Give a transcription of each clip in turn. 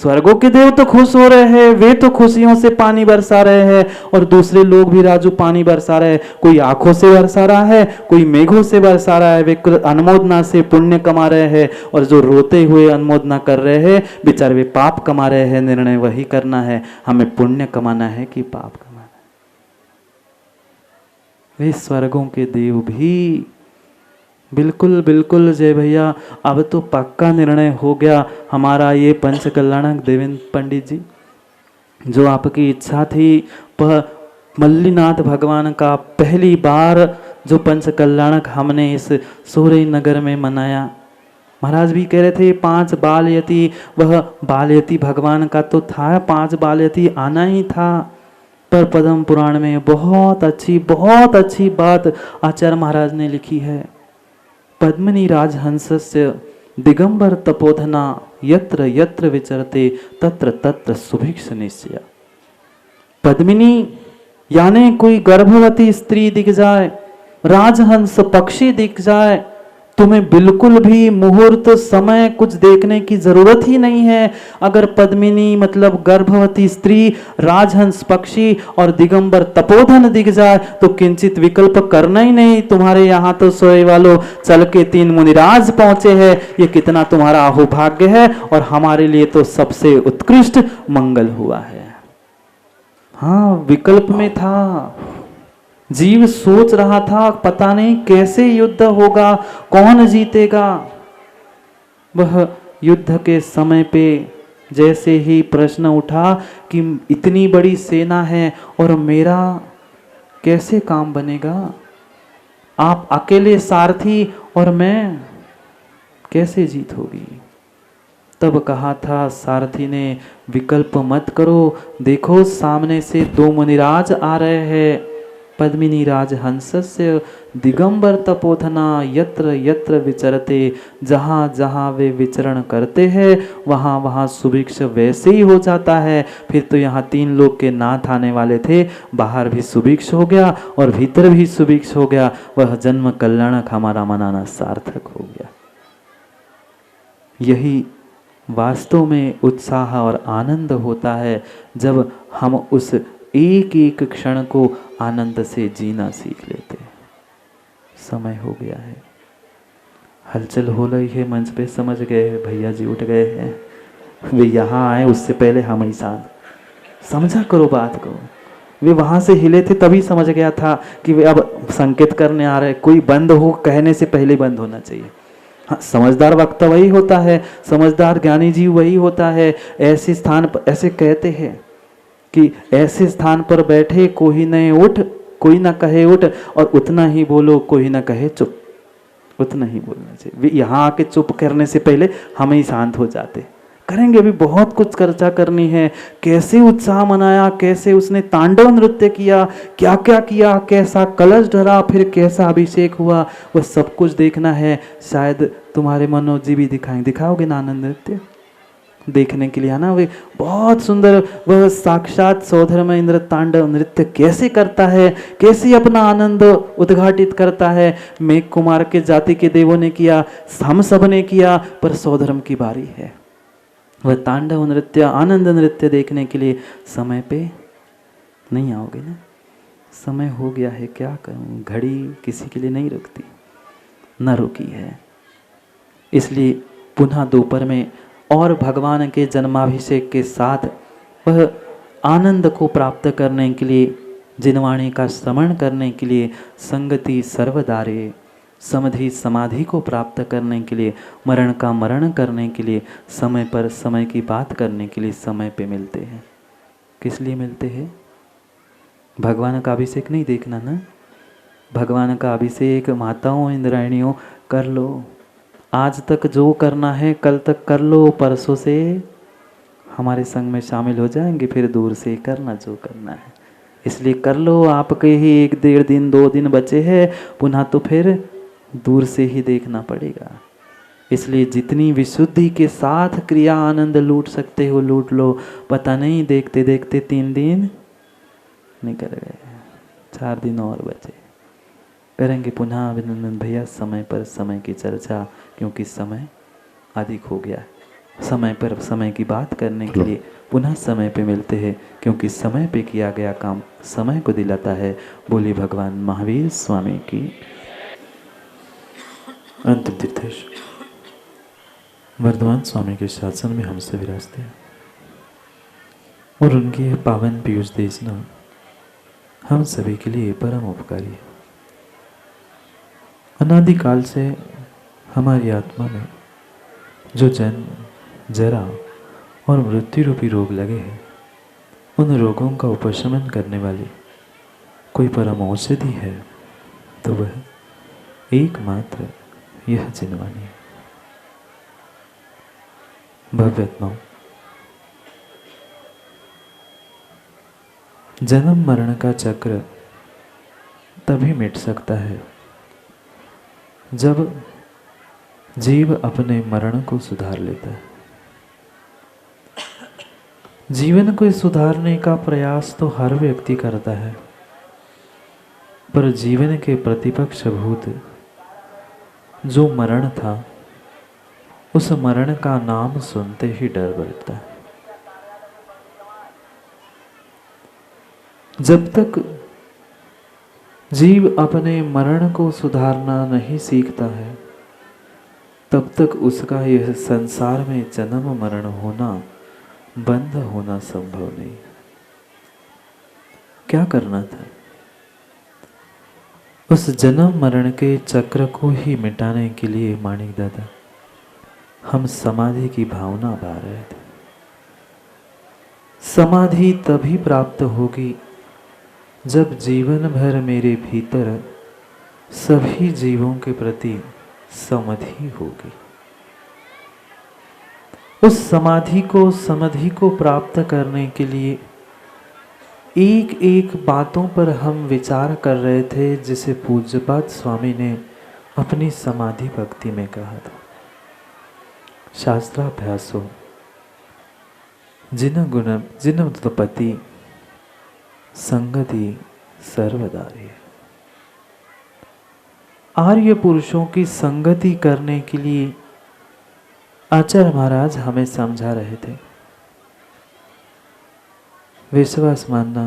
स्वर्गों के देव तो खुश हो रहे हैं, वे तो खुशियों से पानी बरसा रहे हैं, और दूसरे लोग भी राजू पानी बरसा रहे हैं। कोई आंखों से बरसा रहा है, कोई मेघों से बरसा रहा है, वे अनुमोदना से पुण्य कमा रहे हैं, और जो रोते हुए अनुमोदना कर रहे हैं बेचारे वे पाप कमा रहे हैं। निर्णय वही करना है, हमें पुण्य कमाना है कि पाप कमाना है। वे स्वर्गों के देव भी बिल्कुल बिल्कुल जय भैया, अब तो पक्का निर्णय हो गया हमारा। ये पंच कल्याणक देवेंद्र पंडित जी, जो आपकी इच्छा थी, वह मल्लीनाथ भगवान का पहली बार जो पंच कल्याणक हमने इस सूर्य नगर में मनाया। महाराज भी कह रहे थे 5 बालयति, वह बालयति भगवान का तो था, 5 बालयति आना ही था। पर पद्म पुराण में बहुत अच्छी बात आचार्य महाराज ने लिखी है। पद्मिनी राजहंसस्य दिगंबर तपोधना यत्र यत्र विचरते तत्र तत्र सुभिक्ष निश्चय। पद्मिनी यानी कोई गर्भवती स्त्री दिख जाए, राजहंस पक्षी दिख जाए, तुम्हें बिल्कुल भी मुहूर्त समय कुछ देखने की जरूरत ही नहीं है। अगर पद्मिनी मतलब गर्भवती स्त्री, राजहंस पक्षी और दिगंबर तपोधन दिख जाए तो किंचित विकल्प करना ही नहीं। तुम्हारे यहाँ तो सोए वालों चल के 3 मुनिराज पहुंचे हैं, ये कितना तुम्हारा अहोभाग्य है, और हमारे लिए तो सबसे उत्कृष्ट मंगल हुआ है। हाँ, विकल्प में था, जीव सोच रहा था पता नहीं कैसे युद्ध होगा, कौन जीतेगा। वह युद्ध के समय पे जैसे ही प्रश्न उठा कि इतनी बड़ी सेना है और मेरा कैसे काम बनेगा, आप अकेले सारथी और मैं कैसे जीत होगी। तब कहा था सारथी ने, विकल्प मत करो, देखो सामने से 2 मुनिराज आ रहे हैं, पद्मिनी राजहंसस्य दिगंबर तपोधना यत्र यत्र विचरते। जहाँ जहाँ वे विचरण करते हैं वहाँ वहाँ सुभिक्ष वैसे ही हो जाता है। फिर तो यहाँ 3 लोग के नाथ आने वाले थे, बाहर भी सुभिक्ष हो गया और भीतर भी सुभिक्ष हो गया। वह जन्म कल्याणक हमारा मनाना सार्थक हो गया। यही वास्तव में उत्साह और आनंद होता है जब हम उस एक एक क्षण को आनंद से जीना सीख लेते। समय हो गया है, हलचल हो रही है मंच पे, समझ गए भैया जी उठ गए हैं, वे यहाँ आए उससे पहले हम ही साथ समझा करो बात को। वे वहां से हिले थे तभी समझ गया था कि वे अब संकेत करने आ रहे। कोई बंद हो कहने से पहले बंद होना चाहिए। हाँ, समझदार वक्ता वही होता है, समझदार ज्ञानी जीव वही होता है। ऐसे स्थान पर ऐसे कहते हैं कि ऐसे स्थान पर बैठे कोई न उठ, कोई ना कहे उठ, और उतना ही बोलो कोई ना कहे चुप। उतना ही बोलना चाहिए। यहाँ आके चुप करने से पहले हम ही शांत हो जाते। करेंगे, अभी बहुत कुछ चर्चा करनी है। कैसे उत्साह मनाया, कैसे उसने तांडव नृत्य किया, क्या क्या किया, कैसा कलश धरा, फिर कैसा अभिषेक हुआ, वह सब कुछ देखना है। शायद तुम्हारे मनोज जी भी दिखाओगे ना आनंद नृत्य देखने के लिए, है ना। वे बहुत सुंदर, वह साक्षात सौधर्म इंद्र तांडव नृत्य कैसे करता है, कैसे अपना आनंद उद्घाटित करता है। मेघ कुमार के जाति के देवों ने किया, हम सब ने किया, पर सौधर्म की बारी है। वह तांडव नृत्य, आनंद नृत्य देखने के लिए समय पे नहीं आओगे ना। समय हो गया है, क्या करूं, घड़ी किसी के लिए नहीं रुकती, न रुकी है। इसलिए पुनः दोपहर में और भगवान के जन्माभिषेक के साथ वह आनंद को प्राप्त करने के लिए, जिनवाणी का श्रवण करने के लिए, संगति सर्वदारे, समधि समाधि को प्राप्त करने के लिए, मरण का मरण करने के लिए, समय पर समय की बात करने के लिए समय पे मिलते हैं। किस लिए मिलते हैं? भगवान का अभिषेक नहीं देखना ना। भगवान का अभिषेक माताओं इंद्रायणियों कर लो, आज तक जो करना है कल तक कर लो, परसों से हमारे संग में शामिल हो जाएंगे, फिर दूर से करना जो करना है। इसलिए कर लो, आपके ही 1-1.5 दिन 2 दिन बचे हैं, पुनः तो फिर दूर से ही देखना पड़ेगा। इसलिए जितनी विशुद्धि के साथ क्रिया आनंद लूट सकते हो लूट लो। पता नहीं देखते देखते 3 दिन निकल गए, 4 दिन और बचे। करेंगे पुनः अभिनंदन भैया समय पर समय की चर्चा, क्योंकि समय अधिक हो गया। समय पर समय की बात करने के लिए पुनः समय पे मिलते हैं, क्योंकि समय पे किया गया काम समय को दिलाता है। बोली भगवान महावीर स्वामी की। अंतिम तीर्थेश वर्धमान स्वामी के शासन में हमसे विराजते हैं और उनकी यह पावन पीयूष देशना हम सभी के लिए परम उपकारी है। अनादिकाल से हमारी आत्मा में जो जन्म, जरा और मृत्यु रूपी रोग लगे हैं, उन रोगों का उपशमन करने वाली कोई परम औषधि है तो वह एकमात्र यह जिनवाणी है। भव्यात्माओं, जन्म मरण का चक्र तभी मिट सकता है जब जीव अपने मरण को सुधार लेता है। जीवन को सुधारने का प्रयास तो हर व्यक्ति करता है, पर जीवन के प्रतिपक्ष भूत जो मरण था, उस मरण का नाम सुनते ही डर बढ़ता है। जब तक जीव अपने मरण को सुधारना नहीं सीखता है, तब तक उसका यह संसार में जन्म मरण होना, बंद होना संभव नहीं। क्या करना था? उस जन्म मरण के चक्र को ही मिटाने के लिए माणिक दादा हम समाधि की भावना पा रहे थे। समाधि तभी प्राप्त होगी जब जीवन भर मेरे भीतर सभी जीवों के प्रति समाधि होगी। उस समाधि को प्राप्त करने के लिए एक एक बातों पर हम विचार कर रहे थे, जिसे पूज्यपाद स्वामी ने अपनी समाधि भक्ति में कहा था। शास्त्राभ्यासो जिन उत्पत्ति संगति सर्वदारी। आर्य पुरुषों की संगति करने के लिए आचार्य महाराज हमें समझा रहे थे। विश्वास मानना,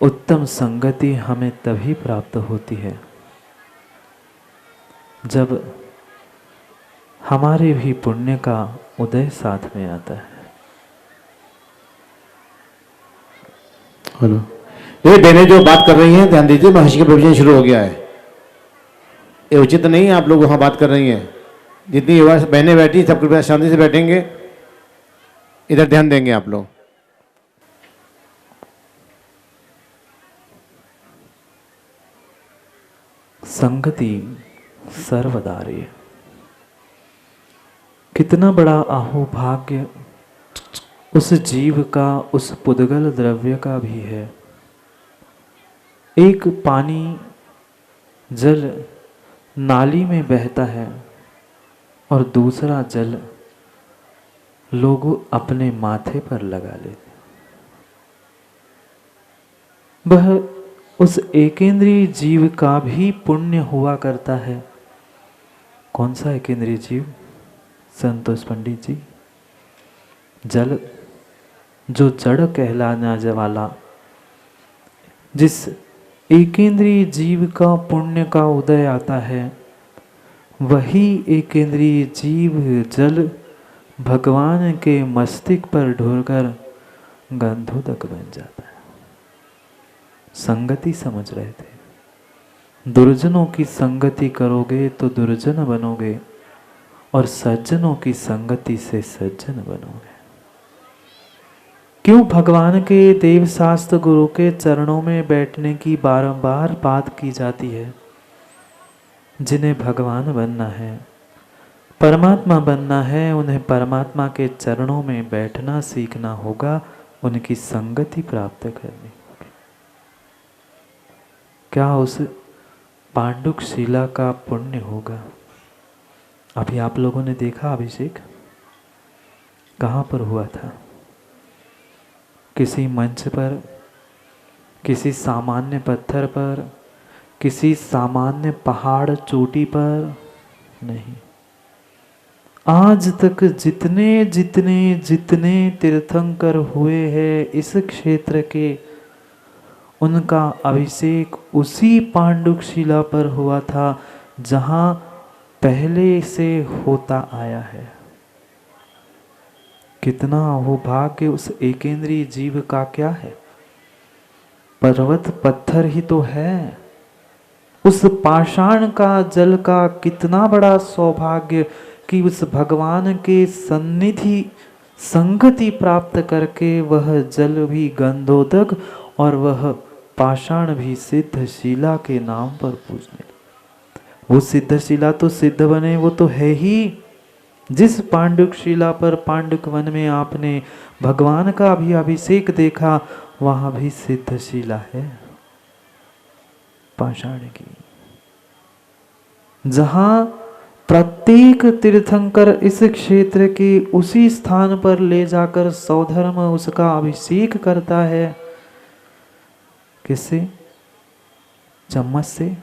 उत्तम संगति हमें तभी प्राप्त होती है जब हमारे भी पुण्य का उदय साथ में आता है। हेलो, ये बहनें जो बात कर रही हैं ध्यान दीजिए, महर्षि का प्रवचन शुरू हो गया है। ये उचित नहीं है, आप लोग वहाँ बात कर रही हैं। जितनी युवा बहनें बैठी सब कृपया शांति से बैठेंगे, इधर ध्यान देंगे आप लोग। संगति सर्वदारी। कितना बड़ा अहोभाग्य उस जीव का, उस पुद्गल द्रव्य का भी है। एक पानी जल नाली में बहता है और दूसरा जल लोग अपने माथे पर लगा लेते। वह उस एकेंद्रीय जीव का भी पुण्य हुआ करता है। कौन सा एकेंद्रीय जीव? संतोष पंडित जी, जल जो जड़ कहलाने वाला, जिस एकेंद्रीय जीव का पुण्य का उदय आता है, वही एकेंद्रीय जीव जल भगवान के मस्तिष्क पर ढोकर गंधोदक बन जाता है। संगति समझ रहे थे। दुर्जनों की संगति करोगे तो दुर्जन बनोगे और सज्जनों की संगति से सज्जन बनोगे। क्यों भगवान के देवशास्त्र गुरु के चरणों में बैठने की बारंबार बात की जाती है? जिन्हें भगवान बनना है, परमात्मा बनना है, उन्हें परमात्मा के चरणों में बैठना सीखना होगा, उनकी संगति प्राप्त करनी होगी। क्या उस पांडुक शिला का पुण्य होगा? अभी आप लोगों ने देखा अभिषेक कहाँ पर हुआ था? किसी मंच पर, किसी सामान्य पत्थर पर, किसी सामान्य पहाड़ चोटी पर नहीं। आज तक जितने जितने जितने तीर्थंकर हुए हैं इस क्षेत्र के, उनका अभिषेक उसी पांडुक शिला पर हुआ था जहां पहले से होता आया है। कितना वो भाग्य उस एकेंद्रीय जीव का क्या है। पर्वत पत्थर ही तो है, उस पाषाण का जल का कितना बड़ा सौभाग्य कि उस भगवान के सन्निधि संगति प्राप्त करके वह जल भी गंधोदक और वह पाषाण भी सिद्ध शिला के नाम पर पूजने। वो सिद्ध शिला तो सिद्ध बने, वो तो है ही। जिस पांडुक शिला पर पांडुक वन में आपने भगवान का भी अभिषेक देखा, वहां भी सिद्ध शिला है पाषाण की, जहां प्रत्येक तीर्थंकर इस क्षेत्र के उसी स्थान पर ले जाकर सौधर्म उसका अभिषेक करता है। किससे? चम्मच से,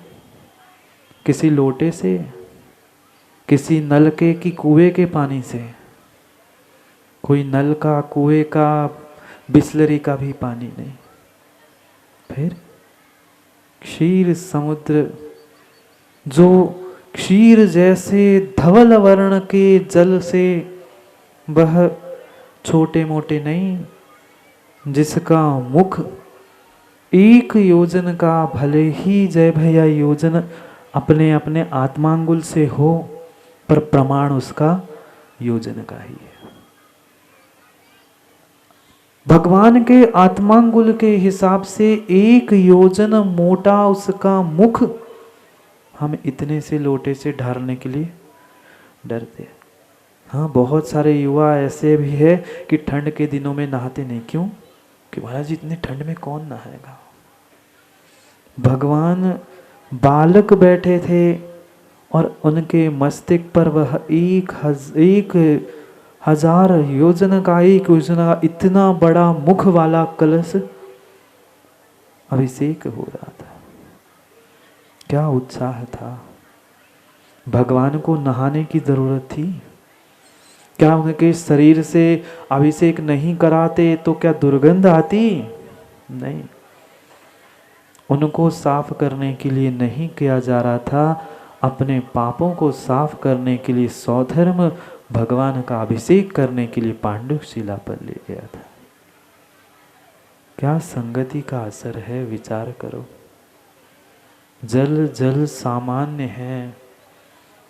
किसी लोटे से, किसी नलके की कुएं के पानी से। कोई नल का, कुएं का, बिस्लरी का भी पानी नहीं। फिर क्षीर समुद्र, जो क्षीर जैसे धवल वर्ण के जल से, वह छोटे मोटे नहीं, जिसका मुख 1 योजन का, भले ही जय भैया योजन अपने अपने आत्मांगुल से हो, पर प्रमाण उसका योजन का ही है। भगवान के आत्मांगुल के हिसाब से 1 योजन मोटा उसका मुख। हम इतने से लोटे से ढारने के लिए डरते हैं। हाँ, बहुत सारे युवा ऐसे भी है कि ठंड के दिनों में नहाते नहीं। क्यों? कि महाराज इतनी ठंड में कौन नहाएगा। भगवान बालक बैठे थे और उनके मस्तिष्क पर वह 1000 योजन का, 1 योजन का इतना बड़ा मुख वाला कलश अभिषेक हो रहा था। क्या उत्साह था। भगवान को नहाने की जरूरत थी क्या? उनके शरीर से अभिषेक नहीं कराते तो क्या दुर्गंध आती? नहीं, उनको साफ करने के लिए नहीं किया जा रहा था, अपने पापों को साफ करने के लिए सौधर्म भगवान का अभिषेक करने के लिए पांडुक शिला पर ले गया था। क्या संगति का असर है, विचार करो। जल जल सामान्य है।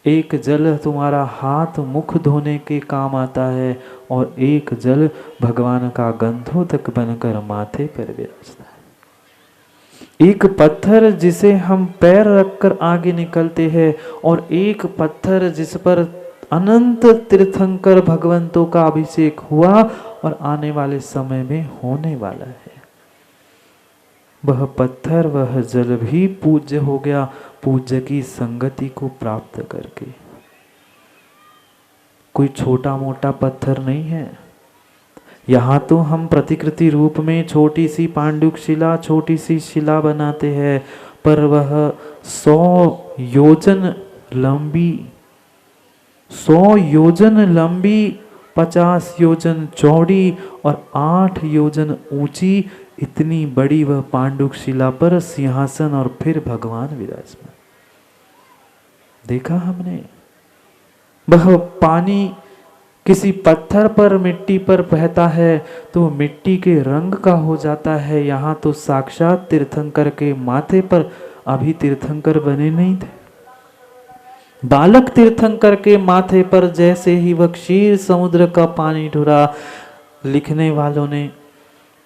एक जल तुम्हारा हाथ मुख धोने के काम आता है और एक जल भगवान का गंधोदक बनकर माथे पर विराजता है। एक पत्थर जिसे हम पैर रखकर आगे निकलते हैं और एक पत्थर जिस पर अनंत तीर्थंकर भगवंतों का अभिषेक हुआ और आने वाले समय में होने वाला है। वह पत्थर, वह जल भी पूज्य हो गया, पूज्य की संगति को प्राप्त करके। कोई छोटा मोटा पत्थर नहीं है। यहाँ तो हम प्रतिकृति रूप में छोटी सी पांडुक शिला, छोटी सी शिला बनाते हैं, पर वह 100 योजन लंबी, 100 योजन लंबी, 50 योजन चौड़ी और 8 योजन ऊंची, इतनी बड़ी वह पांडुक शिला पर सिंहासन और फिर भगवान विराजमान। देखा हमने। वह पानी किसी पत्थर पर, मिट्टी पर बहता है तो मिट्टी के रंग का हो जाता है। यहाँ तो साक्षात तीर्थंकर के माथे पर, अभी तीर्थंकर बने नहीं थे, बालक तीर्थंकर के माथे पर जैसे ही वह क्षीर समुद्र का पानी ढुरा, लिखने वालों ने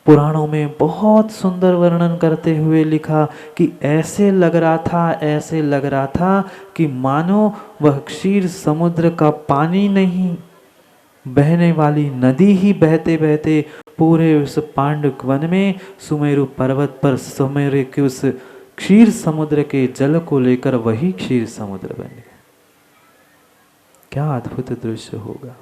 पुराणों में बहुत सुंदर वर्णन करते हुए लिखा कि ऐसे लग रहा था, ऐसे लग रहा था कि मानो वह क्षीर समुद्र का पानी नहीं, बहने वाली नदी ही बहते बहते पूरे उस पांडुक वन में सुमेरु पर्वत पर सुमेरु के उस क्षीर समुद्र के जल को लेकर वही क्षीर समुद्र बन गया। क्या अद्भुत दृश्य होगा।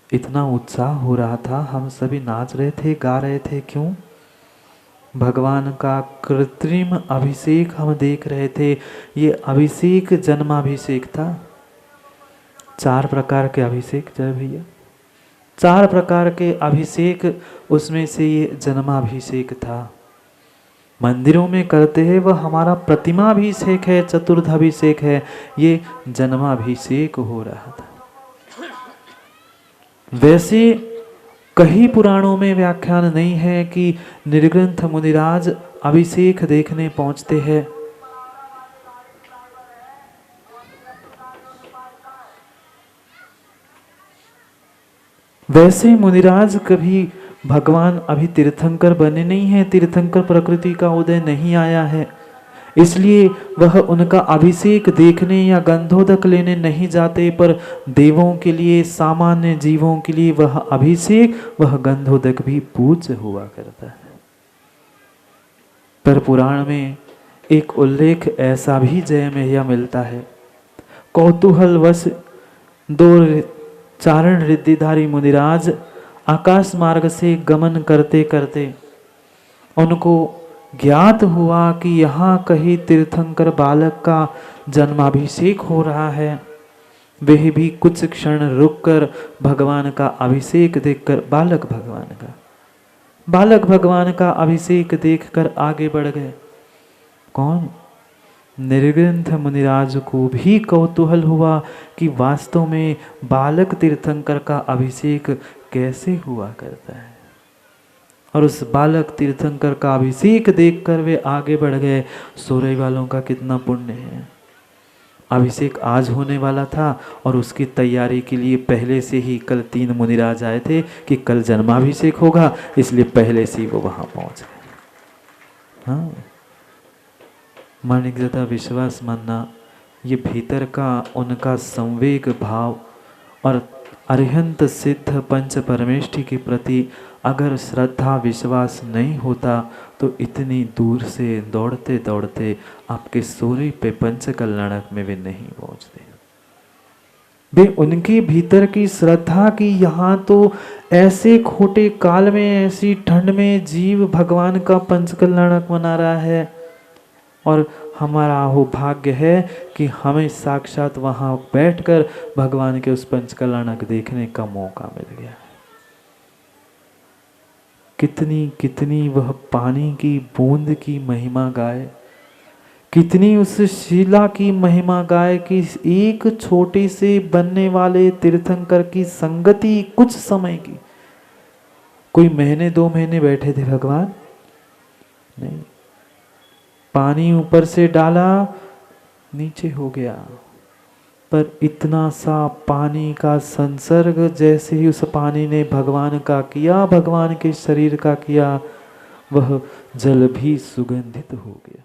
इतना उत्साह हो रहा था, हम सभी नाच रहे थे, गा रहे थे। क्यों? भगवान का कृत्रिम अभिषेक हम देख रहे थे। ये अभिषेक जन्माभिषेक था। 4 प्रकार के अभिषेक, जय भैया, 4 प्रकार के अभिषेक, उसमें से ये जन्माभिषेक था। मंदिरों में करते हैं वह हमारा प्रतिमाभिषेक है, चतुर्थाभिषेक है, ये जन्माभिषेक हो रहा था। वैसे कहीं पुराणों में व्याख्यान नहीं है कि निर्ग्रंथ मुनिराज अभिषेक देखने पहुंचते हैं। वैसे मुनिराज कभी भगवान अभी तीर्थंकर बने नहीं हैं, तीर्थंकर प्रकृति का उदय नहीं आया है, इसलिए वह उनका अभिषेक देखने या गंधोदक लेने नहीं जाते, पर देवों के लिए, सामान्य जीवों के लिए वह अभिषेक, वह गंधोदक भी पूज्य हुआ करता है। पर पुराण में एक उल्लेख ऐसा भी जय में यह मिलता है, कौतूहलवश 2 चारण रिद्धिधारी मुनिराज आकाश मार्ग से गमन करते करते उनको ज्ञात हुआ कि यहाँ कहीं तीर्थंकर बालक का जन्माभिषेक हो रहा है। वह भी कुछ क्षण रुककर भगवान का अभिषेक देखकर, बालक भगवान का अभिषेक देखकर आगे बढ़ गए। कौन? निर्ग्रंथ मुनिराज को भी कौतूहल हुआ कि वास्तव में बालक तीर्थंकर का अभिषेक कैसे हुआ करता है, और उस बालक तीर्थंकर का अभिषेक देखकर वे आगे बढ़ गए। सोरई वालों का कितना पुण्य है। अभिषेक आज होने वाला था और उसकी तैयारी के लिए पहले से ही कल 3 मुनिराज आए थे कि कल जन्माभिषेक होगा, इसलिए पहले से ही वो वहां पहुंच गए। हाँ, मानिक ज्यादा विश्वास मानना, ये भीतर का उनका संवेग भाव और अरिहंत सिद्ध पंच परमेष्ठि के प्रति अगर श्रद्धा विश्वास नहीं होता तो इतनी दूर से दौड़ते दौड़ते आपके सोरे पे पंच कल्याणक में वे नहीं पहुंचते। वे उनके भीतर की श्रद्धा की, यहाँ तो ऐसे खोटे काल में, ऐसी ठंड में जीव भगवान का पंच कल्याणक मना रहा है, और हमारा हो भाग्य है कि हमें साक्षात वहां बैठकर भगवान के उस पंच कल्याणक देखने का मौका मिल गया। कितनी कितनी वह पानी की बूंद की महिमा गाए, कितनी उस शिला की महिमा गाए कि एक छोटे से बनने वाले तीर्थंकर की संगति कुछ समय की, कोई महीने 2 महीने बैठे थे भगवान नहीं, पानी ऊपर से डाला नीचे हो गया, पर इतना सा पानी का संसर्ग जैसे ही उस पानी ने भगवान का किया, भगवान के शरीर का किया, वह जल भी सुगंधित हो गया।